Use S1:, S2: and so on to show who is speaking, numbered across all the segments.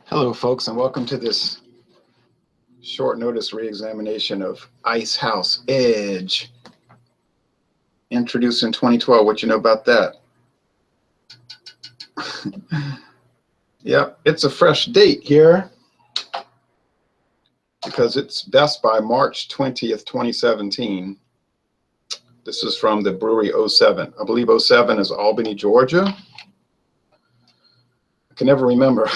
S1: Hello, folks, and welcome to this short notice re-examination of Icehouse Edge. Introduced in 2012. What you know about that? Yep, it's a fresh date here because it's best by March 20th, 2017. This is from the Brewery 07. I believe 07 is Albany, Georgia. I can never remember.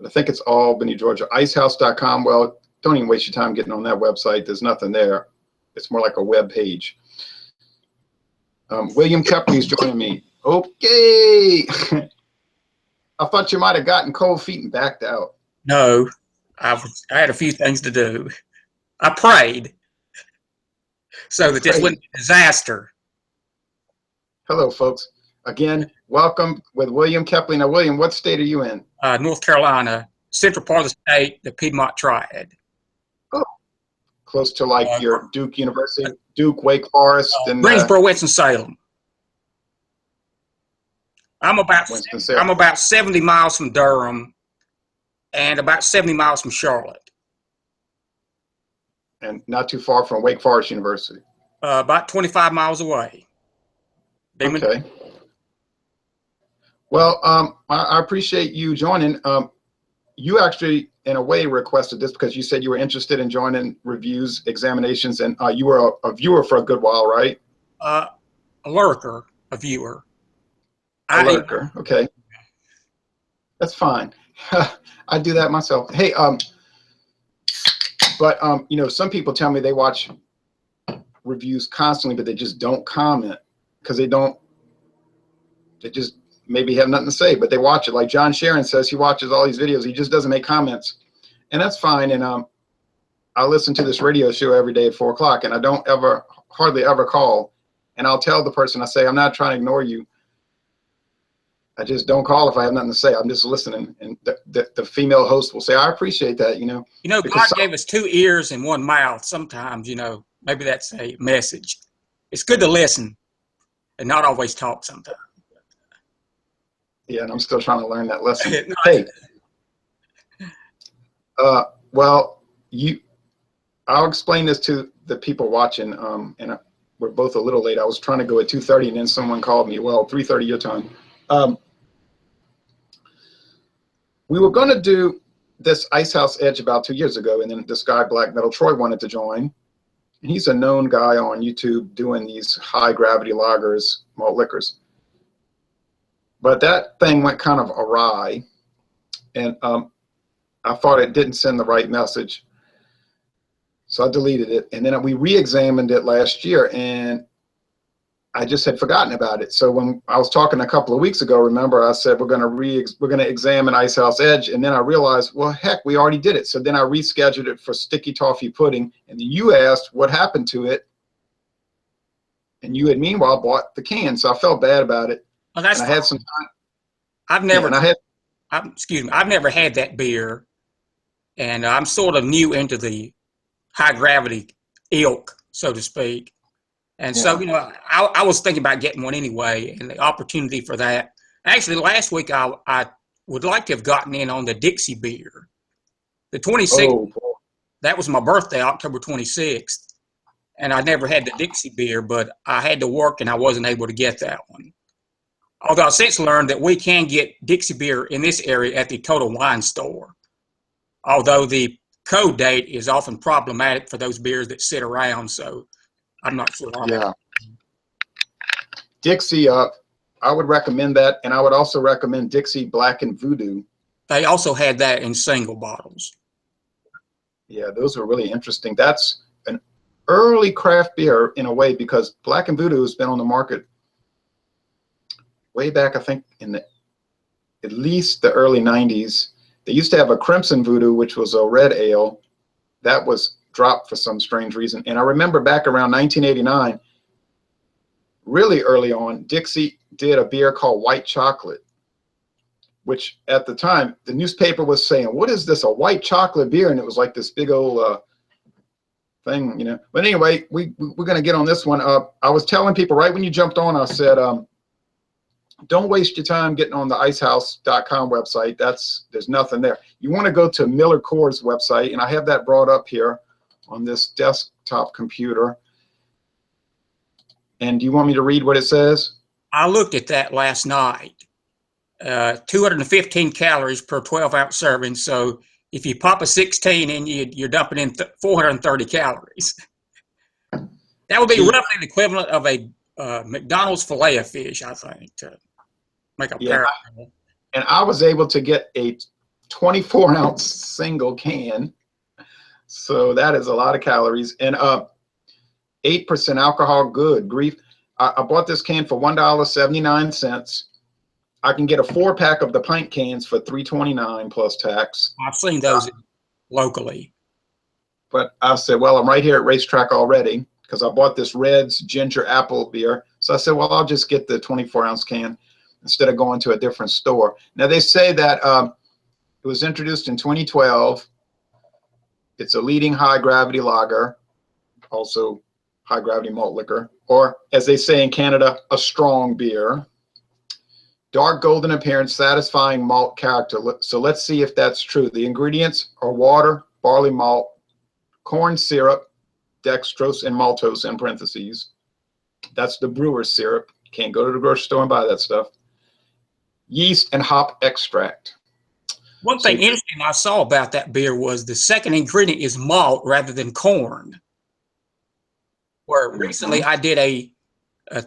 S1: I think it's Albany, Georgia. Icehouse.com. Well, don't even waste your time getting on that website. There's nothing there. It's more like a web page. William Kepley's joining me. Okay. I thought you might have gotten cold feet and backed out.
S2: No, I had a few things to do. I prayed so that this wouldn't be a disaster.
S1: Hello, folks. Again, welcome with William Kepley. Now, William, what state are you in?
S2: North Carolina, central part of the state, the Piedmont Triad.
S1: Oh, close to like your Duke University, Duke, Wake Forest, and
S2: Greensboro, Winston-Salem. I'm about 70 miles from Durham and about 70 miles from Charlotte.
S1: And not too far from Wake Forest University.
S2: About 25 miles away.
S1: Okay. Well, I appreciate you joining. You actually, in a way, requested this because you said you were interested in joining reviews, examinations, and you were a viewer for a good while, right?
S2: A lurker, a viewer.
S1: A lurker, okay. That's fine. I do that myself. Hey, but you know, some people tell me they watch reviews constantly, but they just don't comment because they just maybe have nothing to say, but they watch it. Like John Sharon says, he watches all these videos. He just doesn't make comments, and that's fine. And I listen to this radio show every day at 4 o'clock, and I don't hardly ever call. And I'll tell the person, I say, I'm not trying to ignore you. I just don't call if I have nothing to say. I'm just listening. And the female host will say, I appreciate that, you know.
S2: You know, God gave us 2 ears and 1 mouth. Sometimes, you know, maybe that's a message. It's good to listen and not always talk sometimes.
S1: Yeah, and I'm still trying to learn that lesson. Hey, well, I'll explain this to the people watching, and we're both a little late. I was trying to go at 2:30, and then someone called me. Well, 3:30 your time. We were going to do this Icehouse Edge about 2 years ago, and then this guy, Black Metal Troy, wanted to join. And he's a known guy on YouTube doing these high-gravity lagers, malt liquors. But that thing went kind of awry, and I thought it didn't send the right message. So I deleted it, and then we re-examined it last year, and I just had forgotten about it. So when I was talking a couple of weeks ago, remember I said we're going to examine Icehouse Edge, and then I realized, well, heck, we already did it. So then I rescheduled it for Sticky Toffee Pudding, and you asked what happened to it, and you had meanwhile bought the can, so I felt bad about it.
S2: Oh, that's
S1: and I had some time.
S2: I've never had that beer, and I'm sort of new into the high gravity ilk, so to speak. And so, you know, I was thinking about getting one anyway, and the opportunity for that. Actually, last week I would like to have gotten in on the Dixie beer. The 26th, that was my birthday, October 26th, and I never had the Dixie beer, but I had to work and I wasn't able to get that one. Although I've since learned that we can get Dixie beer in this area at the Total Wine Store. Although the code date is often problematic for those beers that sit around, so I'm not sure.
S1: Yeah. Dixie, I would recommend that, and I would also recommend Dixie Black and Voodoo.
S2: They also had that in single bottles.
S1: Yeah, those were really interesting. That's an early craft beer in a way, because Black and Voodoo has been on the market way back, I think, in at least the early 90s. They used to have a Crimson Voodoo, which was a red ale. That was dropped for some strange reason. And I remember back around 1989, really early on, Dixie did a beer called White Chocolate, which at the time, the newspaper was saying, what is this, a white chocolate beer? And it was like this big old thing, you know. But anyway, we're going to get on this one. I was telling people right when you jumped on, I said, don't waste your time getting on the icehouse.com website. There's nothing there. You want to go to Miller Coors website, and I have that brought up here on this desktop computer. And do you want me to read what it says?
S2: I looked at that last night. 215 calories per 12-ounce serving. So if you pop a 16 in, you're dumping in 430 calories. That would be roughly the equivalent of a McDonald's fillet of fish, I think, to make a parallel.
S1: And I was able to get a 24-ounce single can. So that is a lot of calories. And 8% alcohol, good grief. I bought this can for $1.79. I can get a 4-pack of the pint cans for $3.29 plus tax.
S2: I've seen those locally.
S1: But I said, well, I'm right here at Racetrack already because I bought this Red's ginger apple beer. So I said, well, I'll just get the 24-ounce can instead of going to a different store. Now, they say that it was introduced in 2012. It's a leading high-gravity lager, also high-gravity malt liquor, or as they say in Canada, a strong beer. Dark golden appearance, satisfying malt character. So let's see if that's true. The ingredients are water, barley malt, corn syrup, dextrose, and maltose in parentheses. That's the brewer's syrup. Can't go to the grocery store and buy that stuff. Yeast and hop extract.
S2: One thing interesting I saw about that beer was the second ingredient is malt rather than corn. Where recently I did a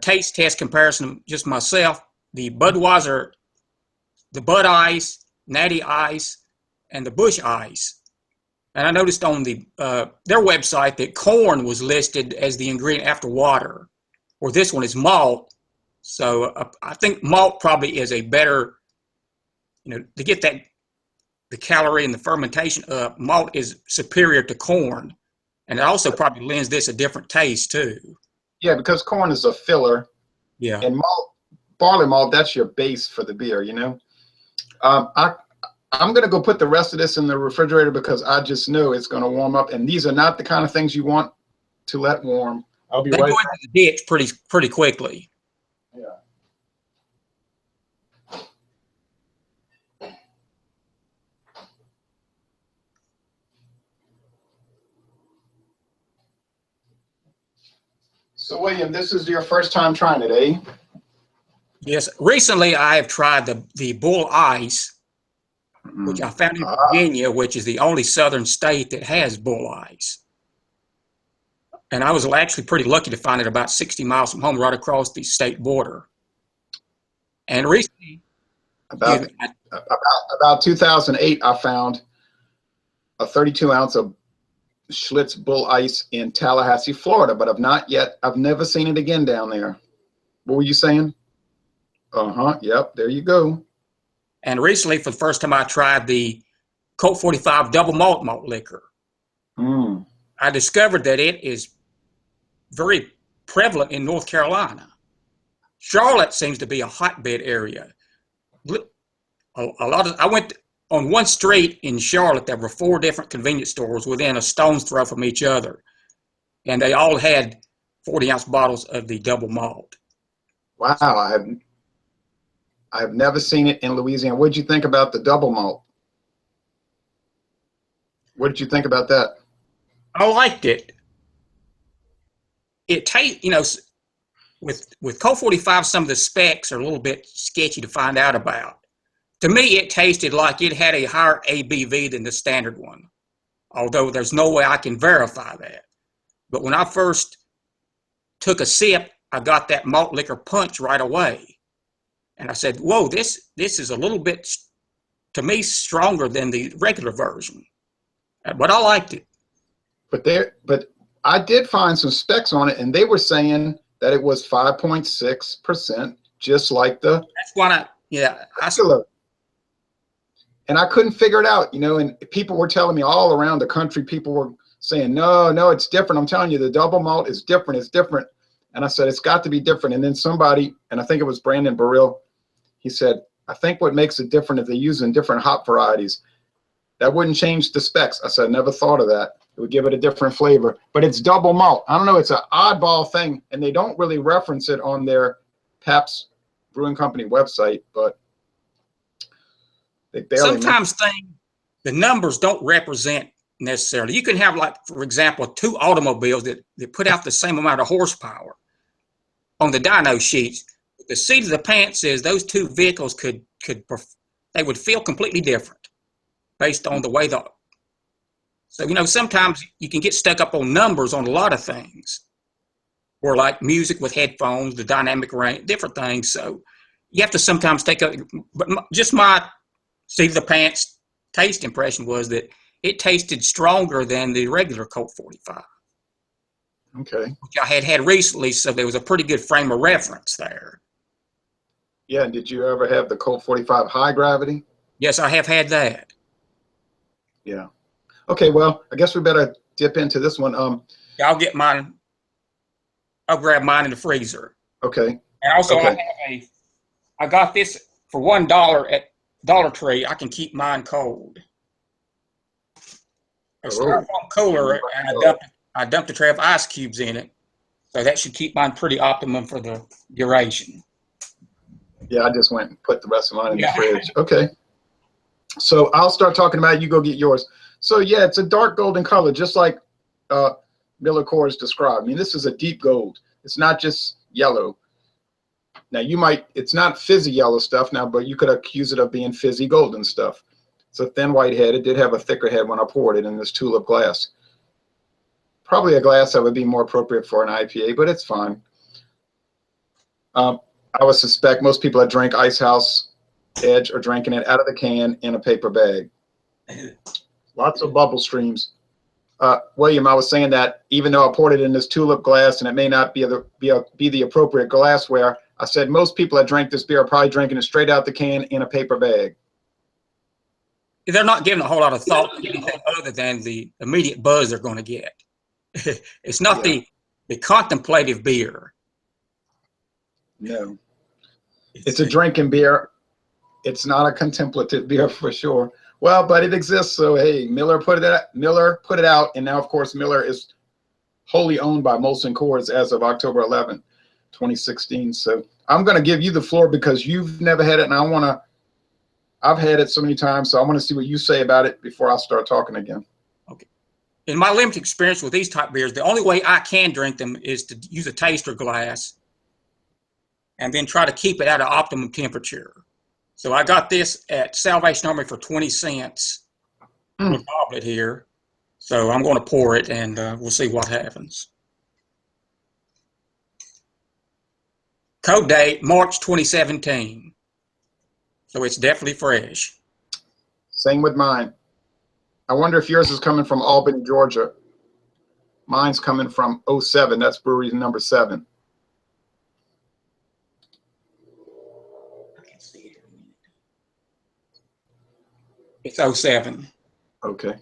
S2: taste test comparison just myself. The Budweiser, the Bud Ice, Natty Ice, and the Busch Ice. And I noticed on the their website that corn was listed as the ingredient after water, or this one is malt. So I think malt probably is a better, to get the calorie and the fermentation up, malt is superior to corn. And it also probably lends this a different taste too.
S1: Yeah, because corn is a filler.
S2: Yeah.
S1: And malt, barley malt, that's your base for the beer, I'm going to go put the rest of this in the refrigerator because I just know it's going to warm up. And these are not the kind of things you want to let warm. I'll be right back. They go
S2: into the ditch pretty quickly.
S1: Yeah. So, William, this is your first time trying it, eh?
S2: Yes. Recently, I have tried the Bull Ice, which I found in Virginia, which is the only southern state that has Bull Ice. And I was actually pretty lucky to find it about 60 miles from home, right across the state border. And recently,
S1: about 2008, I found a 32-ounce of Schlitz Bull Ice in Tallahassee, Florida, but I've never seen it again down there. What were you saying? Yep, there you go.
S2: And recently, for the first time, I tried the Colt 45 double malt liquor. I discovered that it is very prevalent in North Carolina. Charlotte seems to be a hotbed area. I went on one street in Charlotte. There were 4 different convenience stores within a stone's throw from each other, and they all had 40-ounce bottles of the double malt.
S1: Wow, I have never seen it in Louisiana. What did you think about the double malt? What did you think about that?
S2: I liked it. It tastes, with Colt 45, some of the specs are a little bit sketchy to find out about. To me, it tasted like it had a higher ABV than the standard one, although there's no way I can verify that. But when I first took a sip, I got that malt liquor punch right away. And I said, whoa, this is a little bit, to me, stronger than the regular version. But I liked it.
S1: But I did find some specs on it, and they were saying that it was 5.6%, just like the...
S2: That's what
S1: And I couldn't figure it out, and people were telling me all around the country, people were saying, no, it's different. I'm telling you, the double malt is different. It's different. And I said, it's got to be different. And then somebody, and I think it was Brandon Burrill, he said, I think what makes it different is they're using different hop varieties. That wouldn't change the specs. I said, I never thought of that. It would give it a different flavor. But it's double malt. I don't know. It's an oddball thing. And they don't really reference it on their Pabst Brewing Company website, but they barely.
S2: Sometimes the numbers don't represent necessarily. You can have, like, for example, 2 automobiles that put out the same amount of horsepower on the dyno sheets. The seat of the pants is those 2 vehicles they would feel completely different based on the way so, sometimes you can get stuck up on numbers on a lot of things, or like music with headphones, the dynamic range, different things. So you have to sometimes but just my seat of the pants taste impression was that it tasted stronger than the regular Colt 45.
S1: Okay.
S2: Which I had recently, so there was a pretty good frame of reference there.
S1: Yeah, and did you ever have the Colt 45 high gravity?
S2: Yes, I have had that.
S1: Yeah. Okay, well, I guess we better dip into this one.
S2: Yeah, I'll get mine. I'll grab mine in the freezer.
S1: Okay.
S2: And also,
S1: okay.
S2: I got this for $1 at Dollar Tree. I can keep mine cold. A styrofoam cooler, and I dumped a tray of ice cubes in it, so that should keep mine pretty optimum for the duration.
S1: Yeah, I just went and put the rest of mine in the fridge. Okay. So I'll start talking about it. You go get yours. So yeah, it's a dark golden color, just like Miller Coors described. I mean, this is a deep gold. It's not just yellow. Now it's not fizzy yellow stuff now, but you could accuse it of being fizzy golden stuff. It's a thin white head. It did have a thicker head when I poured it in this tulip glass. Probably a glass that would be more appropriate for an IPA, but it's fine. I would suspect most people that drink Icehouse Edge are drinking it out of the can in a paper bag. Lots of bubble streams. William, I was saying that even though I poured it in this tulip glass and it may not be the appropriate glassware, I said most people that drink this beer are probably drinking it straight out the can in a paper bag.
S2: They're not giving a whole lot of thought to anything other than the immediate buzz they're going to get. It's not the contemplative beer.
S1: No. It's a drinking beer. It's not a contemplative beer for sure. Well, but it exists. So hey, Miller put it out, and now of course Miller is wholly owned by Molson Coors as of October 11, 2016. So I'm going to give you the floor because you've never had it, and I've had it so many times, so I want to see what you say about it before I start talking again.
S2: Okay. In my limited experience with these type beers, the only way I can drink them is to use a taster glass and then try to keep it at an optimum temperature. So I got this at Salvation Army for 20 cents. A goblet here. So I'm going to pour it, and we'll see what happens. Code date, March 2017. So it's definitely fresh.
S1: Same with mine. I wonder if yours is coming from Albany, Georgia. Mine's coming from 07. That's brewery number 7.
S2: It's 07.
S1: Okay.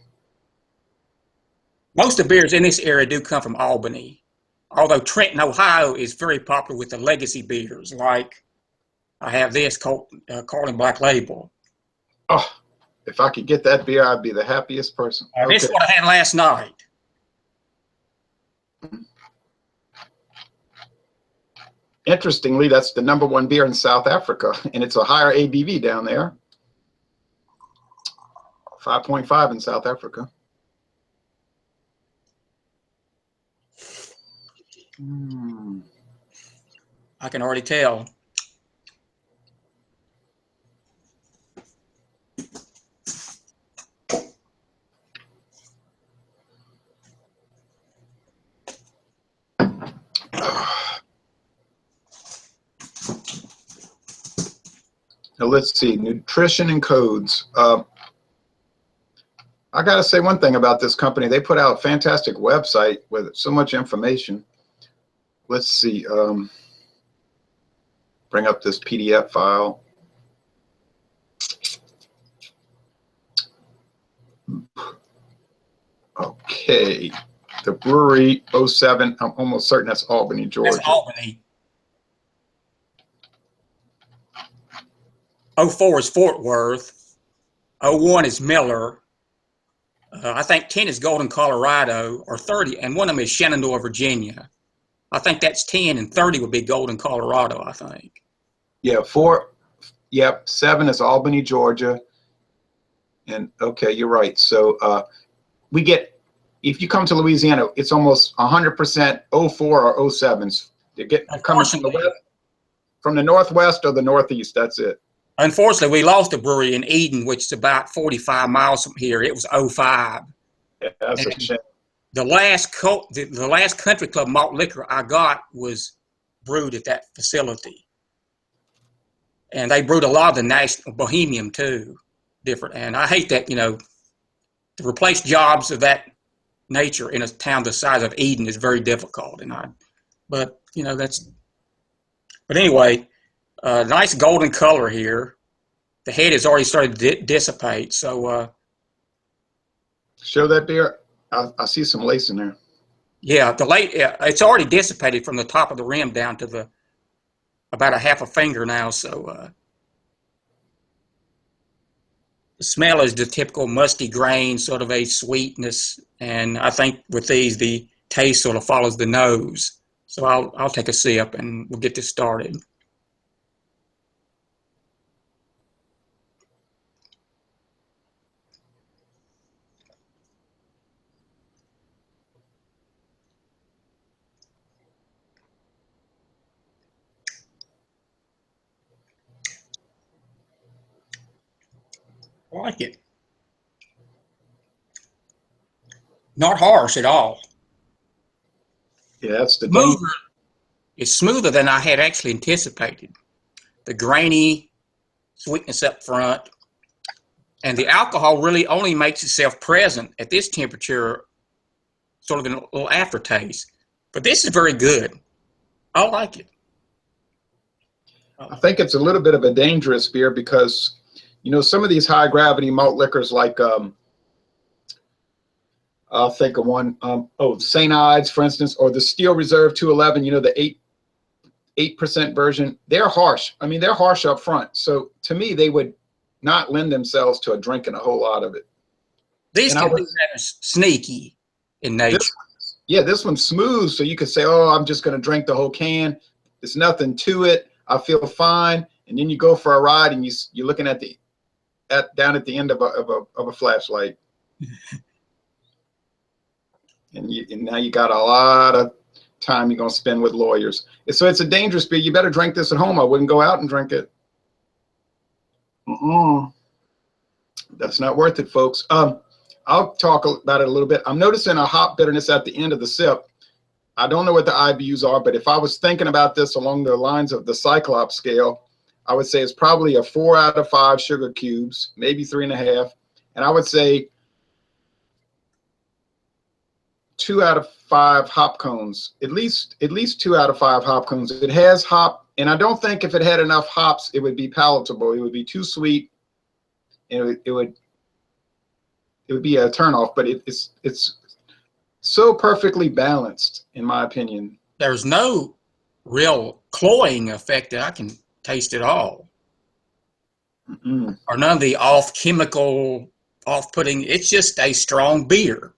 S2: Most of the beers in this area do come from Albany, although Trenton, Ohio is very popular with the legacy beers. Like I have this Carlin Black Label.
S1: Oh, if I could get that beer, I'd be the happiest person.
S2: This is what I had last night.
S1: Interestingly, that's the #1 beer in South Africa, and it's a higher ABV down there. 5.5 in South Africa.
S2: I can already tell.
S1: Now let's see, nutrition and codes. I got to say one thing about this company. They put out a fantastic website with so much information. Let's see. Bring up this PDF file. Okay. The brewery 07. I'm almost certain that's Albany, Georgia.
S2: That's Albany. 04 is Fort Worth. 01 is Miller. I think 10 is Golden, Colorado, or 30, and one of them is Shenandoah, Virginia. I think that's 10, and 30 would be Golden, Colorado, I think.
S1: Yeah, 4. Yep, 7 is Albany, Georgia. And okay, you're right. So we get, if you come to Louisiana, it's almost 100% 04 or 07s. They get coming from the west, from the northwest or the northeast. That's it.
S2: Unfortunately, we lost a brewery in Eden, which is about 45 miles from here. It was 05.
S1: Yeah, that's
S2: And
S1: a shame.
S2: the last country club malt liquor I got was brewed at that facility. And they brewed a lot of the national Bohemian too, different. And I hate that, to replace jobs of that nature in a town the size of Eden is very difficult. But anyway, nice golden color here. The head has already started to dissipate. So,
S1: show that beer. I see some lace in there.
S2: yeah, it's already dissipated from the top of the rim down to about a half a finger now. So, the smell is the typical musty grain, sort of a sweetness. And I think with these, the taste sort of follows the nose. So I'll take a sip and we'll get this started. I like it. Not harsh at all.
S1: Yeah, that's the
S2: Smoother. It's smoother than I had actually anticipated. The grainy sweetness up front, and the alcohol really only makes itself present at this temperature, sort of in a little aftertaste. But this is very good. I like it.
S1: I think it's a little bit of a dangerous beer because, some of these high gravity malt liquors like, I'll think of one, St. Ides, for instance, or the Steel Reserve 211, the 8% version, they're harsh. I mean, they're harsh up front. So to me, they would not lend themselves to drinking a whole lot of it.
S2: These can be kind of sneaky in nature.
S1: This one's smooth. So you could say, oh, I'm just going to drink the whole can. There's nothing to it. I feel fine. And then you go for a ride and you're looking at down at the end of a flashlight. And now you got a lot of time you're going to spend with lawyers. So it's a dangerous beer. You better drink this at home. I wouldn't go out and drink it. That's not worth it, folks. I'll talk about it a little bit. I'm noticing a hop bitterness at the end of the sip. I don't know what the IBUs are, but if I was thinking about this along the lines of the Cyclops scale, I would say it's probably a 4 out of 5 sugar cubes, maybe 3.5. And I would say 2 out of 5 hop cones, at least 2 out of 5 hop cones. It has hop, and I don't think if it had enough hops, it would be palatable. It would be too sweet, and it would be a turnoff. But it's so perfectly balanced, in my opinion.
S2: There's no real cloying effect that I can taste at all, or none of the chemical, off-putting. It's just a strong beer.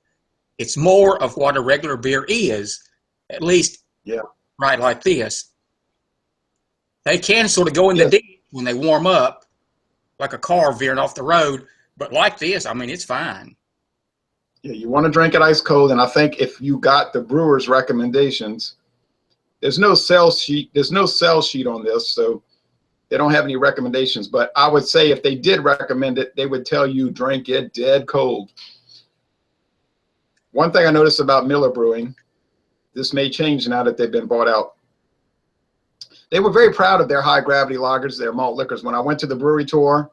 S2: It's more of what a regular beer is, at least right like this. They can sort of go in the deep when they warm up, like a car veering off the road. But like this, I mean, it's fine.
S1: Yeah, you want to drink it ice cold. And I think if you got the brewer's recommendations, there's no sell sheet. There's no sell sheet on this, so they don't have any recommendations. But I would say if they did recommend it, they would tell you drink it dead cold. One thing I noticed about Miller Brewing, this may change now that they've been bought out. They were very proud of their high gravity lagers, their malt liquors. When I went to the brewery tour,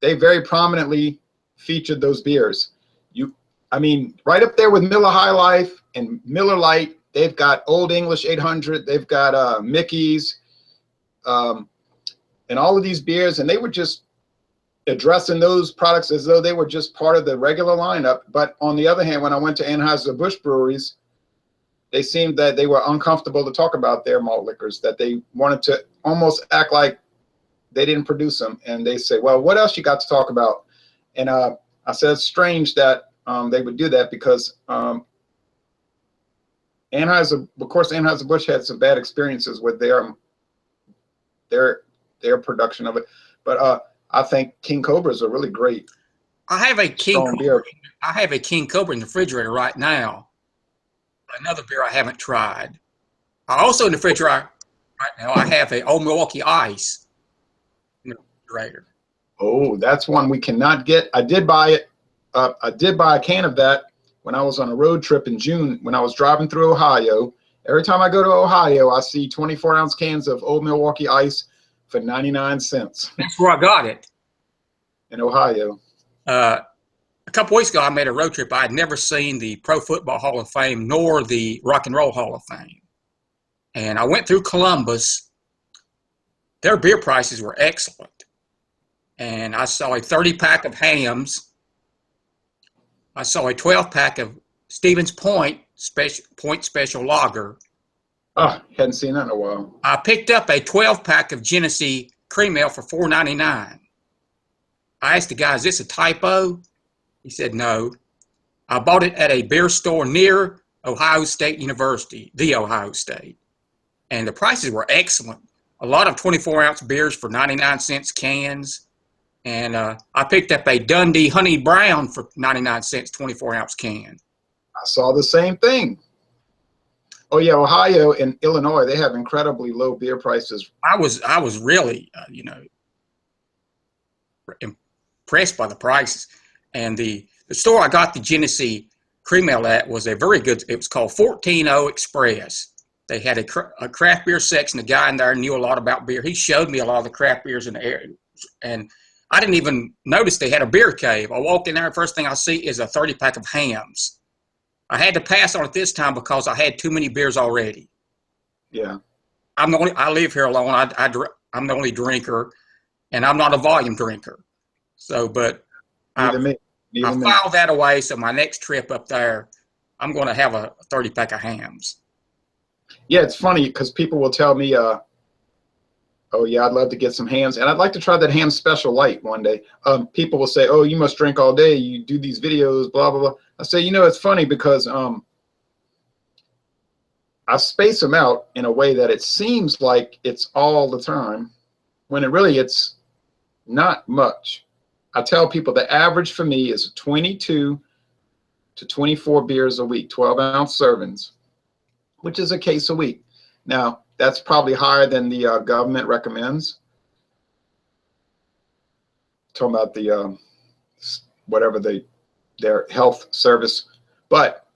S1: they very prominently featured those beers. I mean, right up there with Miller High Life and Miller Lite. They've got Old English 800. They've got Mickey's, and all of these beers. And they were just addressing those products as though they were just part of the regular lineup. But on the other hand, when I went to Anheuser-Busch breweries, they seemed that they were uncomfortable to talk about their malt liquors, that they wanted to almost act like they didn't produce them. And they say, well, what else you got to talk about? And I said, it's strange that they would do that because Anheuser-Busch had some bad experiences with their their production of it. But I think King Cobra is a really great
S2: I have a King
S1: strong
S2: Cobra.
S1: beer.
S2: I have a King Cobra in the refrigerator right now. Another beer I haven't tried. I also in the refrigerator right now. I have a Old Milwaukee Ice in the refrigerator.
S1: Oh, that's one we cannot get. I did buy it. I did buy a can of that when I was on a road trip in June when I was driving through Ohio. Every time I go to Ohio, I see 24-ounce cans of Old Milwaukee Ice for 99 cents
S2: That's where I got it.
S1: in Ohio.
S2: A couple weeks ago, I made a road trip. I had never seen the Pro Football Hall of Fame nor the Rock and Roll Hall of Fame. And I went through Columbus. Their beer prices were excellent. And I saw a 30-pack of Hams. I saw a 12-pack of Stevens Point Special Lager.
S1: Oh, hadn't seen that in a while.
S2: I picked up a 12-pack of Genesee Cream Ale for $4.99. I asked the guy, is this a typo? He said, no. I bought it at a beer store near Ohio State University, the Ohio State. And the prices were excellent. A lot of 24-ounce beers for 99 cents cans. And I picked up a Dundee Honey Brown for 99 cents, 24-ounce can.
S1: I saw the same thing. Oh, yeah, Ohio and Illinois, they have incredibly low beer prices.
S2: I was really, impressed by the prices. And the store I got the Genesee Cream Ale at was a very good, it was called 14-0 Express. They had a craft beer section. The guy in there knew a lot about beer. He showed me a lot of the craft beers in the area. And I didn't even notice they had a beer cave. I walked in there, and first thing I see is a 30-pack of Hams. I had to pass on it this time because I had too many beers already.
S1: Yeah.
S2: I live here alone. I'm the only drinker, and I'm not a volume drinker. So, but I filed that away. So my next trip up there, I'm going to have a 30-pack of Hams.
S1: Yeah, it's funny because people will tell me, oh, yeah, I'd love to get some Hams. And I'd like to try that Ham Special Light one day. People will say, oh, you must drink all day. You do these videos, blah, blah, blah. I say, it's funny because I space them out in a way that it seems like it's all the time when it's not much. I tell people the average for me is 22 to 24 beers a week, 12-ounce servings, which is a case a week. Now, that's probably higher than the government recommends. Talking about the whatever their health service, but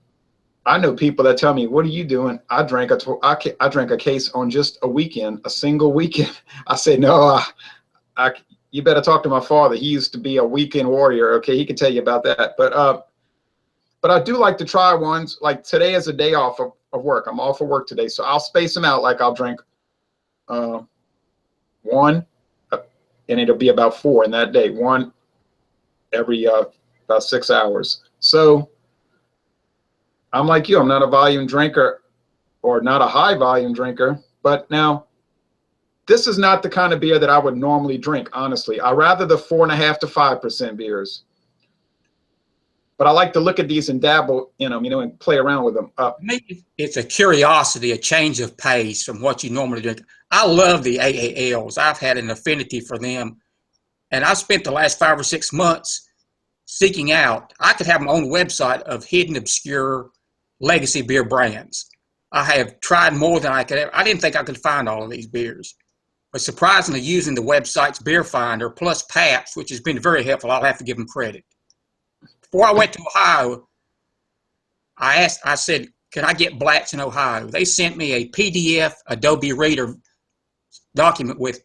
S1: I know people that tell me, "What are you doing?" I drank a case on just a weekend, a single weekend. I say, "No, you better talk to my father. He used to be a weekend warrior. Okay, he can tell you about that." But I do like to try ones. Like today is a day off of work. I'm off of work today, so I'll space them out. Like I'll drink one, and it'll be about 4 in that day. One every about 6 hours. So I'm like you. I'm not a volume drinker, or not a high volume drinker. But now, this is not the kind of beer that I would normally drink. Honestly, I rather the 4.5% to 5% beers. But I like to look at these and dabble in them, and play around with them.
S2: It's a curiosity, a change of pace from what you normally drink. I love the AALs. I've had an affinity for them. And I spent the last 5 or 6 months seeking out. I could have my own website of hidden, obscure legacy beer brands. I have tried more than I could ever. I didn't think I could find all of these beers. But surprisingly, using the website's Beer Finder plus Pabst, which has been very helpful, I'll have to give them credit. Before I went to Ohio, I said, can I get Blatz in Ohio? They sent me a PDF Adobe Reader document with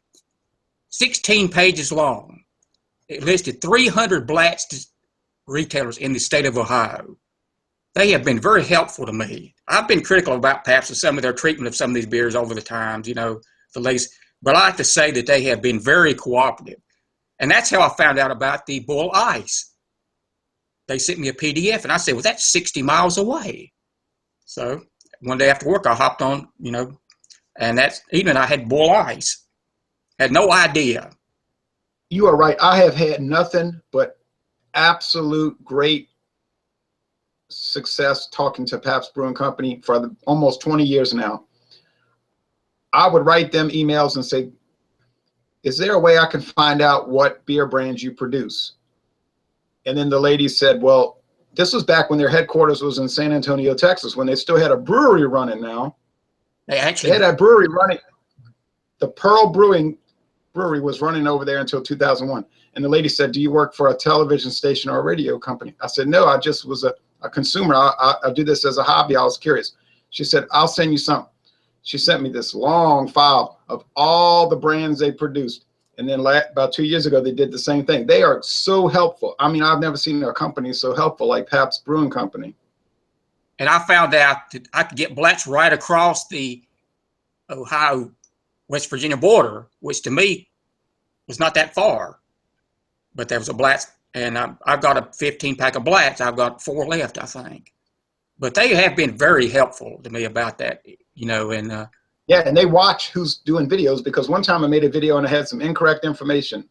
S2: 16 pages long. It listed 300 Blatz retailers in the state of Ohio. They have been very helpful to me. I've been critical about Pabst and some of their treatment of some of these beers over the times, the latest. But I like to say that they have been very cooperative. And that's how I found out about the Bull Ice. They sent me a PDF, and I said, well, that's 60 miles away. So one day after work, I hopped on, and that's even I had Bull Ice. Had no idea.
S1: You are right. I have had nothing but absolute great success talking to Pabst Brewing Company for almost 20 years now. I would write them emails and say, is there a way I can find out what beer brands you produce? And then the lady said, well, this was back when their headquarters was in San Antonio, Texas, when they still had a brewery running now.
S2: They
S1: had that brewery running. The Pearl Brewery was running over there until 2001. And the lady said, do you work for a television station or a radio company? I said, no, I just was a consumer. I do this as a hobby. I was curious. She said, I'll send you something. She sent me this long file of all the brands they produced. And then about 2 years ago, they did the same thing. They are so helpful. I mean, I've never seen a company so helpful like Pabst Brewing Company.
S2: And I found out that I could get Blatch right across the Ohio-West Virginia border, which to me was not that far. But there was a Blatch, and I've got a 15-pack of Blatch. I've got 4 left, I think. But they have been very helpful to me about that, you know, and
S1: yeah, and they watch who's doing videos, because one time I made a video and I had some incorrect information.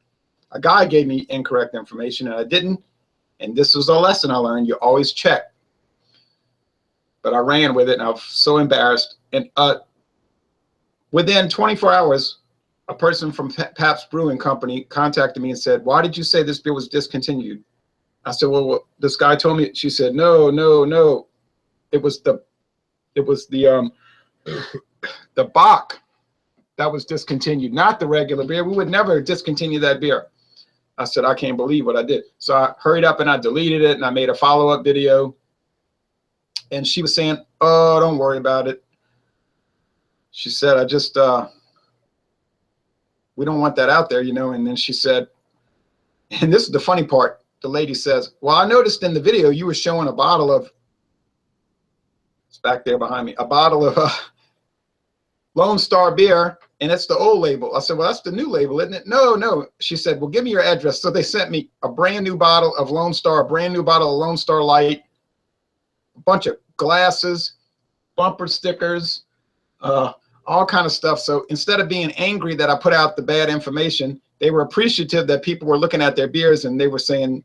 S1: A guy gave me incorrect information and I didn't. And this was a lesson I learned. You always check. But I ran with it and I was so embarrassed. And within 24 hours, a person from Pabst Brewing Company contacted me and said, why did you say this beer was discontinued? I said, well, this guy told me. She said, no. It was the Bach that was discontinued, not the regular beer. We would never discontinue that beer. I said, I can't believe what I did. So I hurried up and I deleted it and I made a follow-up video. And she was saying, oh, don't worry about it. She said, we don't want that out there, you know. And then she said, and this is the funny part, the lady says, well, I noticed in the video you were showing a bottle of, it's back there behind me, a bottle of Lone Star beer, and it's the old label. I said, well, that's the new label, isn't it? No. She said, well, give me your address. So they sent me a brand new bottle of Lone Star, a brand new bottle of Lone Star Light, a bunch of glasses, bumper stickers, all kind of stuff. So instead of being angry that I put out the bad information, they were appreciative that people were looking at their beers and they were saying,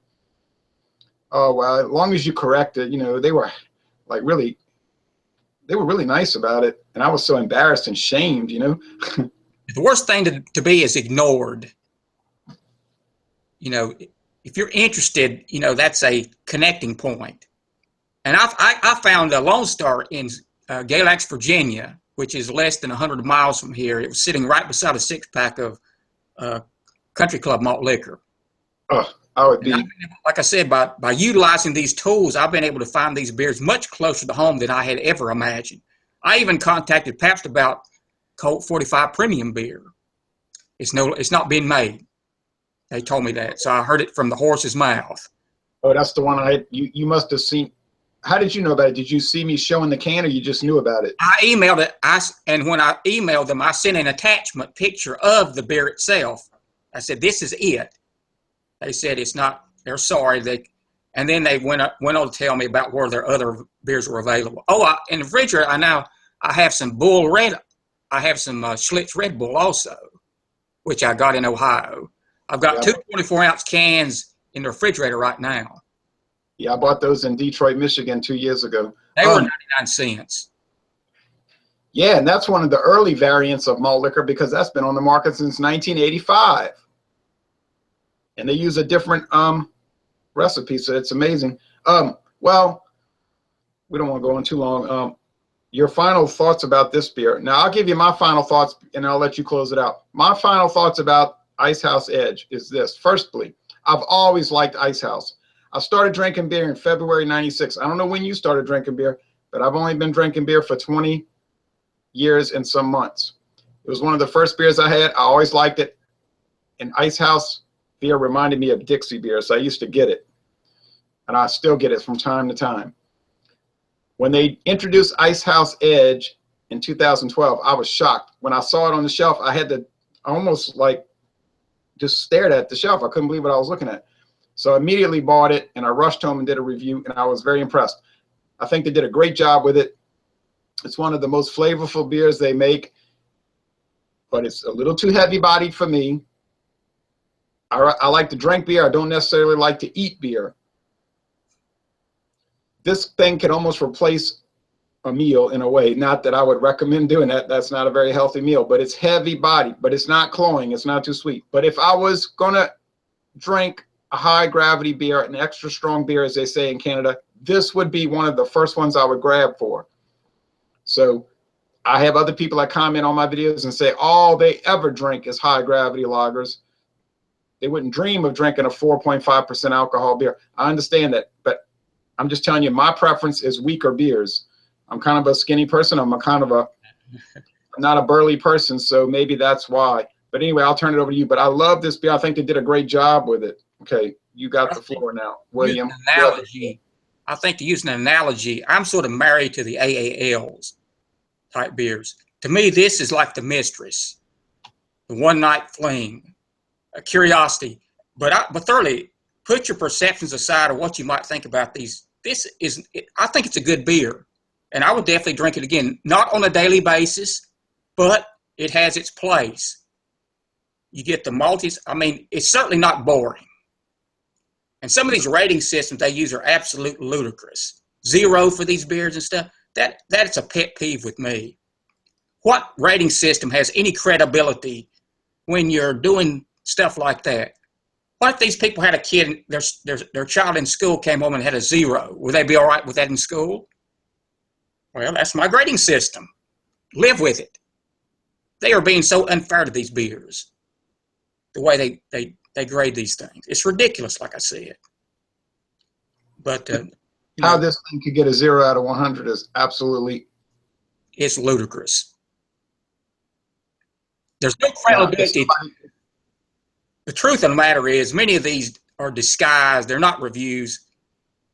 S1: oh, well, as long as you correct it, you know, they were like really nice about it. And I was so embarrassed and shamed, you know.
S2: The worst thing to be is ignored. You know, if you're interested, you know, that's a connecting point. And I found a Lone Star in Galax, Virginia, which is less than 100 miles from here. It was sitting right beside a 6-pack of Country Club malt liquor.
S1: Oh, I would be.
S2: Like I said, by utilizing these tools, I've been able to find these beers much closer to home than I had ever imagined. I even contacted Pabst about Colt 45 premium beer. It's not being made. They told me that, so I heard it from the horse's mouth.
S1: Oh, that's the one you must have seen. How did you know about it? Did you see me showing the can, or you just knew about it?
S2: I emailed it. And when I emailed them, I sent an attachment picture of the beer itself. I said, "This is it." They said it's not. They're sorry. And then they went on to tell me about where their other beers were available. Oh, in the refrigerator, I have some Bull Red. I have some Schlitz Red Bull also, which I got in Ohio. I've got 2 24-ounce cans in the refrigerator right now.
S1: Yeah, I bought those in Detroit, Michigan 2 years ago.
S2: They were 99 cents.
S1: Yeah, and that's one of the early variants of malt liquor because that's been on the market since 1985. And they use a different recipe, so it's amazing. Well, we don't want to go on too long. Your final thoughts about this beer. Now, I'll give you my final thoughts, and I'll let you close it out. My final thoughts about Icehouse Edge is this. Firstly, I've always liked Icehouse. I started drinking beer in February '96. I don't know when you started drinking beer, but I've only been drinking beer for 20 years and some months. It was one of the first beers I had. I always liked it. And Icehouse beer reminded me of Dixie beer, so I used to get it. And I still get it from time to time. When they introduced Icehouse Edge in 2012, I was shocked. When I saw it on the shelf, I almost like just stared at the shelf. I couldn't believe what I was looking at. So I immediately bought it, and I rushed home and did a review, and I was very impressed. I think they did a great job with it. It's one of the most flavorful beers they make, but it's a little too heavy-bodied for me. I like to drink beer. I don't necessarily like to eat beer. This thing can almost replace a meal in a way. Not that I would recommend doing that. That's not a very healthy meal, but it's heavy bodied, but it's not cloying. It's not too sweet. But if I was going to drink a high gravity beer, an extra strong beer, as they say in Canada, this would be one of the first ones I would grab for. So I have other people that comment on my videos and say all they ever drink is high gravity lagers. They wouldn't dream of drinking a 4.5% alcohol beer. I understand that, but I'm just telling you, my preference is weaker beers. I'm kind of a skinny person. I'm not a burly person, so maybe that's why. But anyway, I'll turn it over to you. But I love this beer. I think they did a great job with it. Okay, you got the floor now, William.
S2: Analogy. I think to use an analogy, I'm sort of married to the AALs type beers. To me, this is like the Mistress, the one night fling, a curiosity. But thoroughly put your perceptions aside of what you might think about these. I think it's a good beer, and I would definitely drink it again. Not on a daily basis, but it has its place. You get the malties. I mean, it's certainly not boring. And some of these rating systems they use are absolutely ludicrous. 0 for these beers and stuff. That's a pet peeve with me. What rating system has any credibility when you're doing stuff like that? What if these people had a kid, their child in school came home and had a 0? Would they be all right with that in school? Well, that's my grading system. Live with it. They are being so unfair to these beers. The way they grade these things. It's ridiculous, like I said. But
S1: how this thing could get a 0 out of 100 is absolutely,
S2: it's ludicrous. There's no credibility. The truth of the matter is, many of these are disguised. They're not reviews.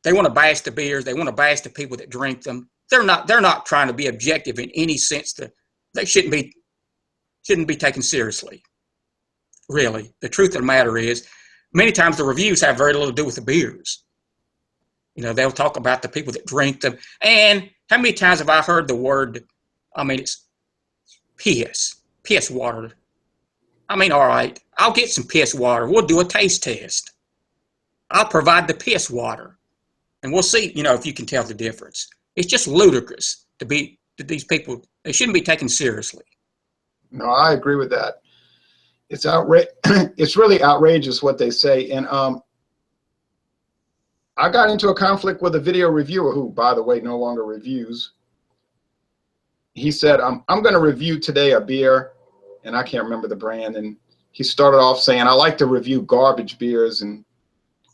S2: They want to bash the beers. They want to bash the people that drink them. They're not trying to be objective in any sense. That they shouldn't be taken seriously. Really, the truth of the matter is, many times the reviews have very little to do with the beers. They'll talk about the people that drink them. And how many times have I heard the word? I mean, it's piss water. I mean, all right, I'll get some piss water. We'll do a taste test. I'll provide the piss water, and we'll see. If you can tell the difference. It's just ludicrous to these people. They shouldn't be taken seriously.
S1: No, I agree with that. It's It's really outrageous what they say. And I got into a conflict with a video reviewer who, by the way, no longer reviews. He said, I'm going to review today a beer, and I can't remember the brand. And he started off saying, I like to review garbage beers. And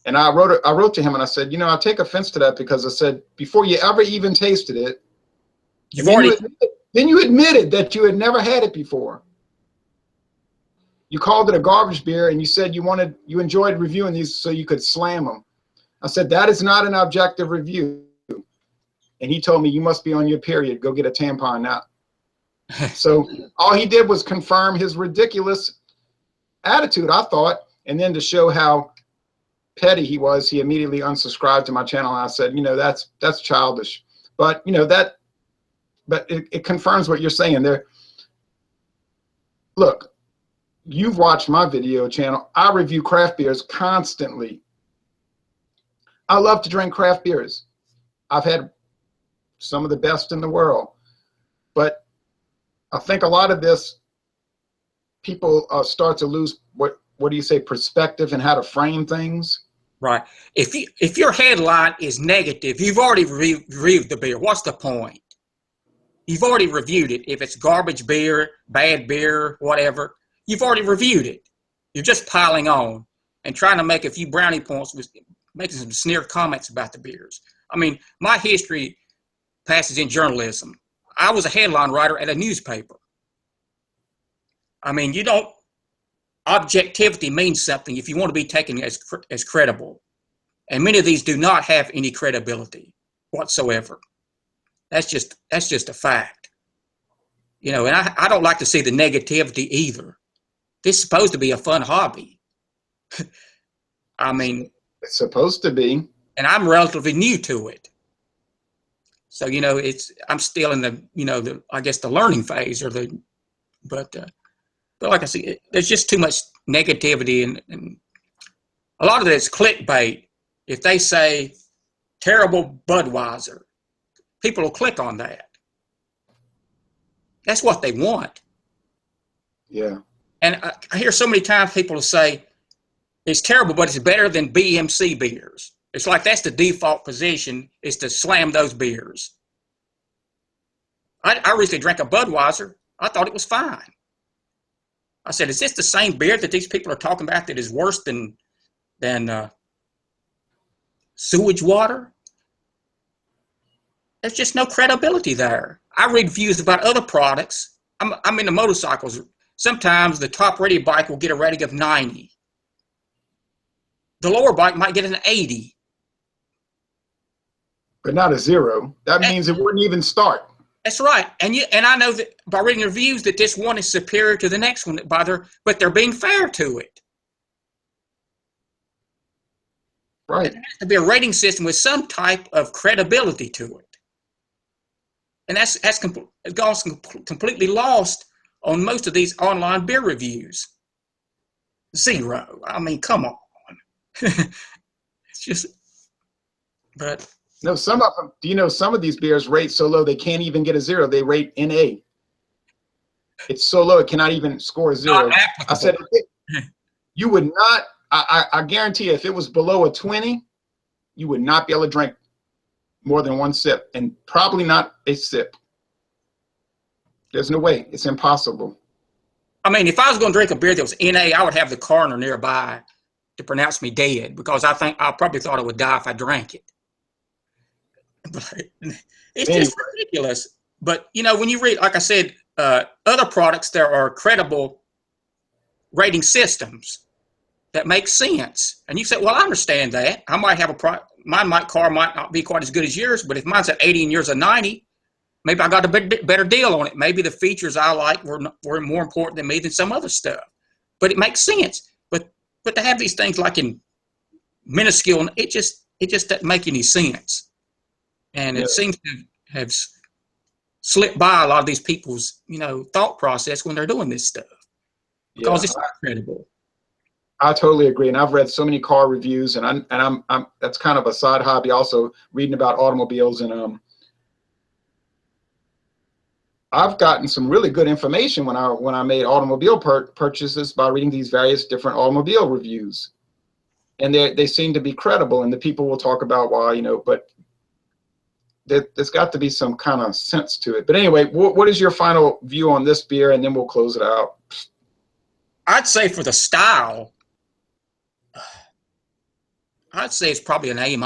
S1: I wrote to him and I said, I take offense to that because I said, before you ever even tasted it, then you admitted that you had never had it before. You called it a garbage beer and you said you enjoyed reviewing these so you could slam them. I said, that is not an objective review. And he told me, you must be on your period. Go get a tampon now. So all he did was confirm his ridiculous attitude, I thought. And then to show how petty he was, he immediately unsubscribed to my channel. And I said, that's childish. But, but it confirms what you're saying there. Look, you've watched my video channel. I review craft beers constantly. I love to drink craft beers. I've had some of the best in the world. But I think a lot of this, people start to lose, what do you say, perspective and how to frame things.
S2: Right. If your headline is negative, you've already reviewed the beer. What's the point? You've already reviewed it. If it's garbage beer, bad beer, whatever, you've already reviewed it. You're just piling on and trying to make a few brownie points with making some sneer comments about the beers. I mean, my history passes in journalism. I was a headline writer at a newspaper. I mean, objectivity means something if you want to be taken as credible. And many of these do not have any credibility whatsoever. That's just a fact. And I don't like to see the negativity either. This is supposed to be a fun hobby. I mean,
S1: it's supposed to be.
S2: And I'm relatively new to it. So, I'm still in the, I guess the learning phase but like I said, there's just too much negativity and a lot of it is clickbait. If they say terrible Budweiser, people will click on that. That's what they want.
S1: Yeah.
S2: And I hear so many times people will say, it's terrible, but it's better than BMC beers. It's like that's the default position, is to slam those beers. I recently drank a Budweiser. I thought it was fine. I said, is this the same beer that these people are talking about that is worse than sewage water? There's just no credibility there. I read reviews about other products. I'm into motorcycles. Sometimes the top rated bike will get a rating of 90. The lower bike might get an 80. But
S1: not a 0. That means it wouldn't even start.
S2: That's right. And I know that by reading reviews that this one is superior to the next one, but they're being fair to it.
S1: Right.
S2: There has to be a rating system with some type of credibility to it. And that's gone completely lost on most of these online beer reviews. 0. I mean, come on. It's just, but.
S1: No, some of them, do you know some of these beers rate so low they can't even get a 0. They rate NA. It's so low it cannot even score a 0. I said, you would not, I guarantee you, if it was below a 20, you would not be able to drink more than one sip, and probably not a sip. There's no way. It's impossible.
S2: I mean, if I was going to drink a beer that was NA, I would have the coroner nearby to pronounce me dead, because I probably thought I would die if I drank it. But it's just ridiculous. But, when you read, like I said, other products, there are credible rating systems that make sense. And you say, well, I understand that. I might have my car might not be quite as good as yours, but if mine's at 80 and yours at 90, maybe I got a better deal on it. Maybe the features I like were more important than me than some other stuff. But it makes sense. But to have these things like in minuscule, it just doesn't make any sense. And it seems to have slipped by a lot of these people's, thought process when they're doing this stuff, because it's not credible.
S1: I totally agree, and I've read so many car reviews, and I'm that's kind of a side hobby, also reading about automobiles, and I've gotten some really good information when I made automobile purchases by reading these various different automobile reviews, and they seem to be credible, and the people will talk about why, but there's got to be some kind of sense to it. But anyway, what is your final view on this beer, and then we'll close it out?
S2: I'd say for the style, I'd say it's probably an A-.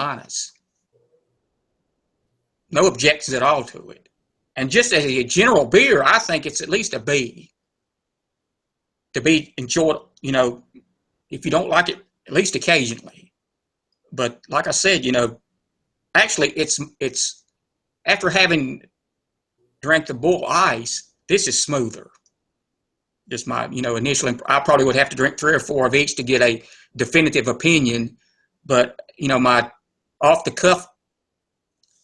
S2: No objections at all to it. And just as a general beer, I think it's at least a B. To be enjoyed, if you don't like it, at least occasionally. But like I said, actually it's after having drank the Bull Ice, this is smoother. Just my, initial, I probably would have to drink 3 or 4 of each to get a definitive opinion. But, my off-the-cuff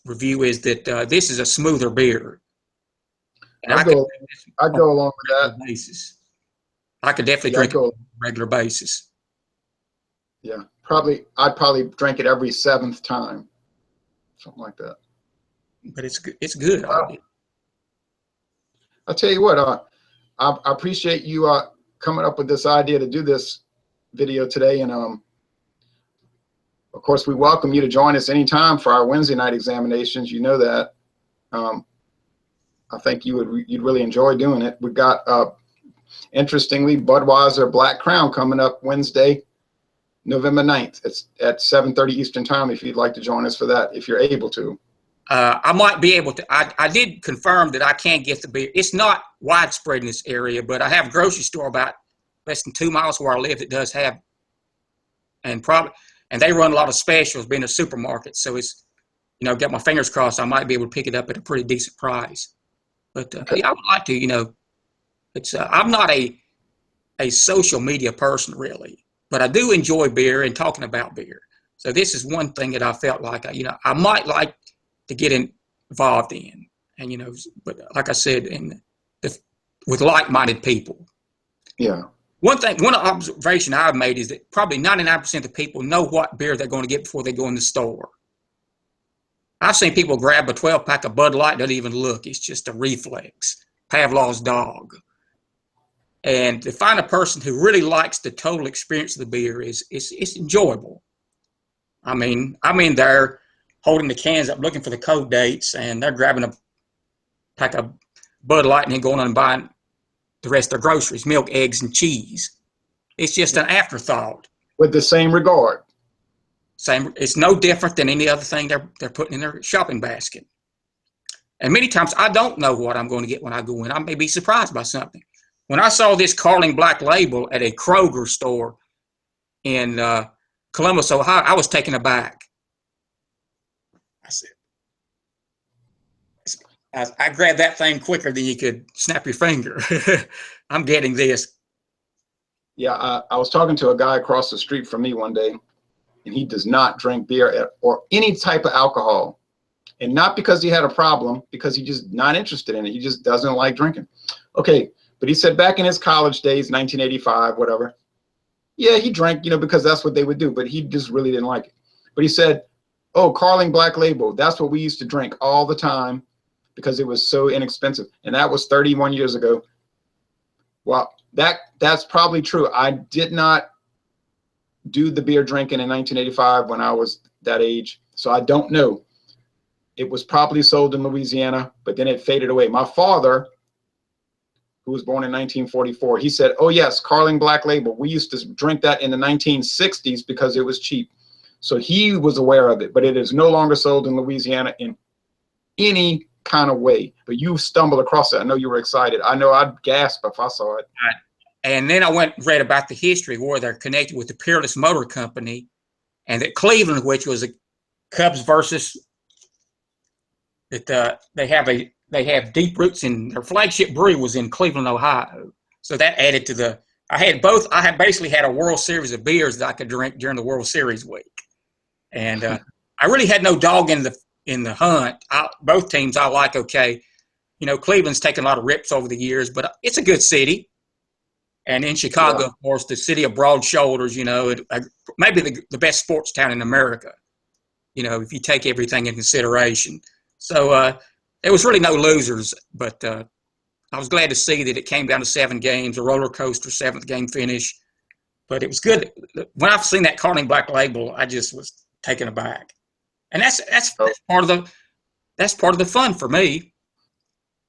S2: review is that this is a smoother beer. And
S1: I go along with that.
S2: Basis. I could definitely drink it on a regular basis.
S1: Yeah, I'd probably drink it every 7th time, something like that.
S2: But it's good.
S1: I'll tell you what, I appreciate you coming up with this idea to do this video today, and of course we welcome you to join us anytime for our Wednesday night examinations. You know that. I think you'd really enjoy doing it. We've got interestingly Budweiser Black Crown coming up Wednesday, November 9th. It's at 7:30 Eastern time. If you'd like to join us for that, if you're able to.
S2: I might be able to. I did confirm that I can get the beer. It's not widespread in this area, but I have a grocery store about less than 2 miles where I live that does have, and they run a lot of specials, being a supermarket. So it's, got my fingers crossed I might be able to pick it up at a pretty decent price. But I would like to. It's I'm not a social media person really, but I do enjoy beer and talking about beer. So this is one thing that I felt like I might like to get involved in, and but like I said, with like-minded people.
S1: Yeah.
S2: One observation I've made is that probably 99% of people know what beer they're going to get before they go in the store. I've seen people grab a 12-pack of Bud Light, don't even look. It's just a reflex. Pavlov's dog. And to find a person who really likes the total experience of the beer it's enjoyable. I mean, I'm in there holding the cans up, looking for the code dates, and they're grabbing a pack of Bud Light and then going on and buying the rest of their groceries, milk, eggs, and cheese. It's just an afterthought.
S1: With the same regard.
S2: Same. It's no different than any other thing they're putting in their shopping basket. And many times I don't know what I'm going to get when I go in. I may be surprised by something. When I saw this Carling Black Label at a Kroger store in Columbus, Ohio, I was taken aback. I said, I grabbed that thing quicker than you could snap your finger. I'm getting this.
S1: Yeah, I was talking to a guy across the street from me one day, and he does not drink beer or any type of alcohol. And not because he had a problem, because he's just not interested in it. He just doesn't like drinking. Okay, but he said back in his college days, 1985, whatever, yeah, he drank, because that's what they would do, but he just really didn't like it. But he said, oh, Carling Black Label, that's what we used to drink all the time because it was so inexpensive. And that was 31 years ago. Well, that's probably true. I did not do the beer drinking in 1985 when I was that age, so I don't know. It was probably sold in Louisiana, but then it faded away. My father, who was born in 1944, he said, oh yes, Carling Black Label. We used to drink that in the 1960s because it was cheap. So he was aware of it, but it is no longer sold in Louisiana in any kind of way. But you stumbled across it. I know you were excited. I know I'd gasp if I saw it.
S2: Right. And then I went and read about the history where they're connected with the Peerless Motor Company, and that Cleveland, which was a Cubs versus that they have deep roots in their flagship brewery was in Cleveland, Ohio. So that added to the. I basically had a World Series of beers that I could drink during the World Series week, and I really had no dog in the hunt. Both teams I like. Okay, Cleveland's taken a lot of rips over the years, but it's a good city. And in Chicago, of course, the city of broad shoulders. Maybe the best sports town in America. If you take everything in consideration. So there was really no losers, but I was glad to see that it came down to 7 games, a roller coaster 7th game finish. But it was good. When I've seen that Carling Black Label, I just was taken aback, and that's part of the fun for me.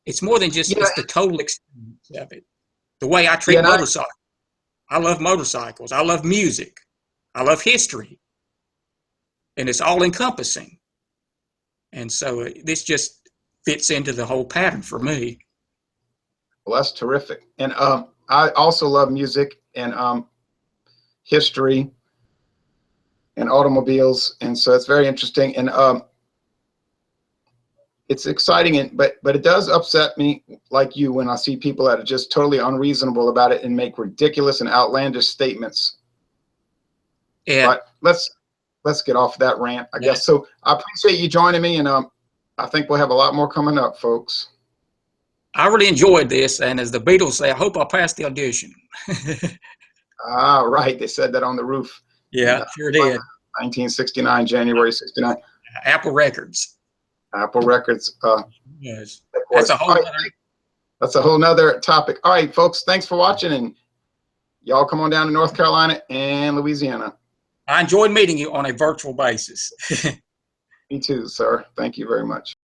S2: It's more than just it's the total experience of it. The way I treat motorcycles. I love motorcycles. I love music. I love history, and it's all encompassing. And so this just fits into the whole pattern for me.
S1: Well, that's terrific. And I also love music and history and automobiles. And so it's very interesting. And it's exciting, but it does upset me, like you, when I see people that are just totally unreasonable about it and make ridiculous and outlandish statements.
S2: Yeah.
S1: But let's get off that rant, I guess. So I appreciate you joining me, and I think we'll have a lot more coming up, folks.
S2: I really enjoyed this, and as the Beatles say, I hope I passed the audition.
S1: Right. They said that on the roof.
S2: Yeah, sure did.
S1: 1969, January 69.
S2: Apple Records.
S1: Apple Records.
S2: Yes. That's
S1: a whole nother topic. All right, folks, thanks for watching, and y'all come on down to North Carolina and Louisiana.
S2: I enjoyed meeting you on a virtual basis.
S1: Me too, sir. Thank you very much.